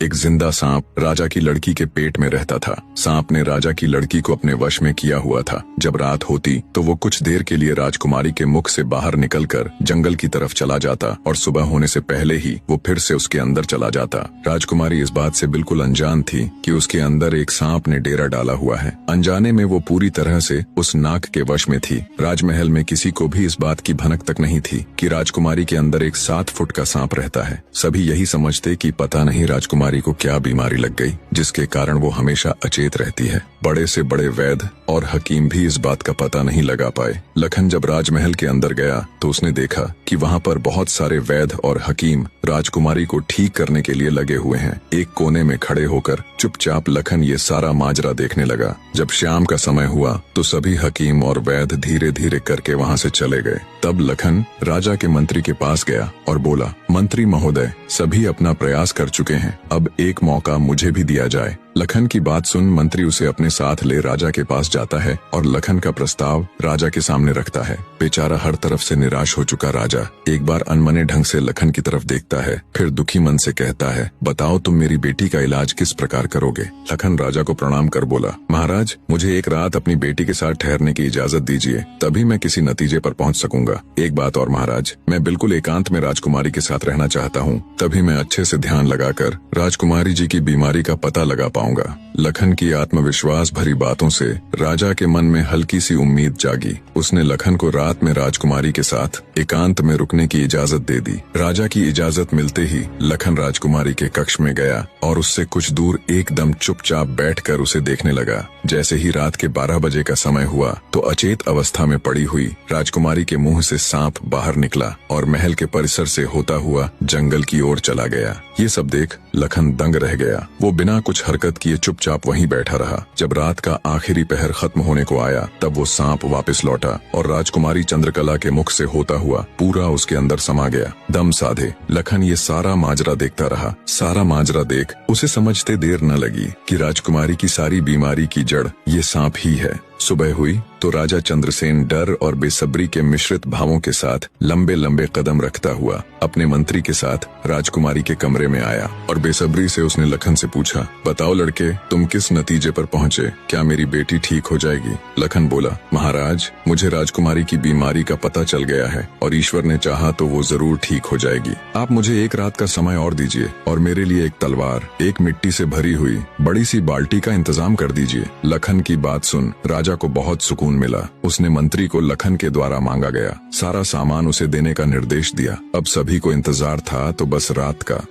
एक जिंदा सांप राजा की लड़की के पेट में रहता था। सांप ने राजा की लड़की को अपने वश में किया हुआ था। जब रात होती तो वो कुछ देर के लिए राजकुमारी के मुख से बाहर निकलकर जंगल की तरफ चला जाता और सुबह होने से पहले ही वो फिर से उसके अंदर चला जाता। राजकुमारी इस बात से बिल्कुल अनजान थी कि उसके अंदर एक सांप ने डेरा डाला हुआ है। अनजाने में वो पूरी तरह से उस नाग के वश में थी। राजमहल में किसी को भी इस बात की भनक तक नहीं थी कि राजकुमारी के अंदर एक 7 फुट का सांप रहता है। सभी यही समझते कि पता नहीं राजकुमारी को क्या बीमारी लग गई जिसके कारण वो हमेशा अचेत रहती है। बड़े से बड़े वैद्य और हकीम भी इस बात का पता नहीं लगा पाए। लखन जब राजमहल के अंदर गया तो उसने देखा कि वहाँ पर बहुत सारे वैद्य और हकीम राजकुमारी को ठीक करने के लिए लगे हुए हैं। एक कोने में खड़े होकर चुपचाप लखन ये सारा माजरा देखने लगा। जब शाम का समय हुआ तो सभी हकीम और वैद्य धीरे धीरे करके वहाँ से चले गए। तब लखन राजा के मंत्री के पास गया और बोला, मंत्री महोदय, सभी अपना प्रयास कर चुके हैं, अब एक मौका मुझे भी दिया जाए। लखन की बात सुन मंत्री उसे अपने साथ ले राजा के पास जाता है और लखन का प्रस्ताव राजा के सामने रखता है। बेचारा हर तरफ से निराश हो चुका राजा एक बार अनमने ढंग से लखन की तरफ देखता है, फिर दुखी मन से कहता है, बताओ तुम मेरी बेटी का इलाज किस प्रकार करोगे। लखन राजा को प्रणाम कर बोला, महाराज, मुझे एक रात अपनी बेटी के साथ ठहरने की इजाजत दीजिए, तभी मैं किसी नतीजे पर पहुंच सकूंगा। एक बात और महाराज, मैं बिल्कुल एकांत में राजकुमारी के साथ रहना चाहता हूँ, तभी मैं अच्छे से ध्यान लगाकर राजकुमारी जी की बीमारी का पता लगा पाऊंगा। लखन की आत्मविश्वास भरी बातों से राजा के मन में हल्की सी उम्मीद जागी। उसने लखन को रात में राजकुमारी के साथ एकांत में रुकने की इजाजत दे दी। राजा की इजाजत मिलते ही लखन राजकुमारी के कक्ष में गया और उससे कुछ दूर एकदम चुपचाप बैठकर उसे देखने लगा। जैसे ही रात के 12 बजे का समय हुआ तो अचेत अवस्था में पड़ी हुई राजकुमारी के मुंह से सांप बाहर निकला और महल के परिसर से होता हुआ जंगल की ओर चला गया। ये सब देख लखन दंग रह गया। वो बिना कुछ हरकत किए चुपचाप वहीं बैठा रहा। जब रात का आखिरी पहर खत्म होने को आया तब वो सांप वापस लौटा और राजकुमारी चंद्रकला के मुख से होता हुआ पूरा उसके अंदर समा गया। दम साधे लखन ये सारा माजरा देखता रहा। सारा माजरा देख उसे समझते देर न लगी कि राजकुमारी की सारी बीमारी की जड़ ये सांप ही है। सुबह हुई तो राजा चंद्रसेन डर और बेसब्री के मिश्रित भावों के साथ लंबे लंबे कदम रखता हुआ अपने मंत्री के साथ राजकुमारी के कमरे में आया और बेसब्री से उसने लखन से पूछा, बताओ लड़के, तुम किस नतीजे पर पहुँचे? क्या मेरी बेटी ठीक हो जाएगी? लखन बोला, महाराज, मुझे राजकुमारी की बीमारी का पता चल गया है और ईश्वर ने चाहा तो वो जरूर ठीक हो जाएगी। आप मुझे एक रात का समय और दीजिए और मेरे लिए एक तलवार, एक मिट्टी से भरी हुई बड़ी सी बाल्टी का इंतजाम कर दीजिए। लखन की बात सुन राजा को बहुत सुकून मिला। उसने मंत्री को लखन के द्वारा मांगा गया सारा सामान उसे देने का निर्देश दिया। अब सभी को इंतजार था तो बस रात का।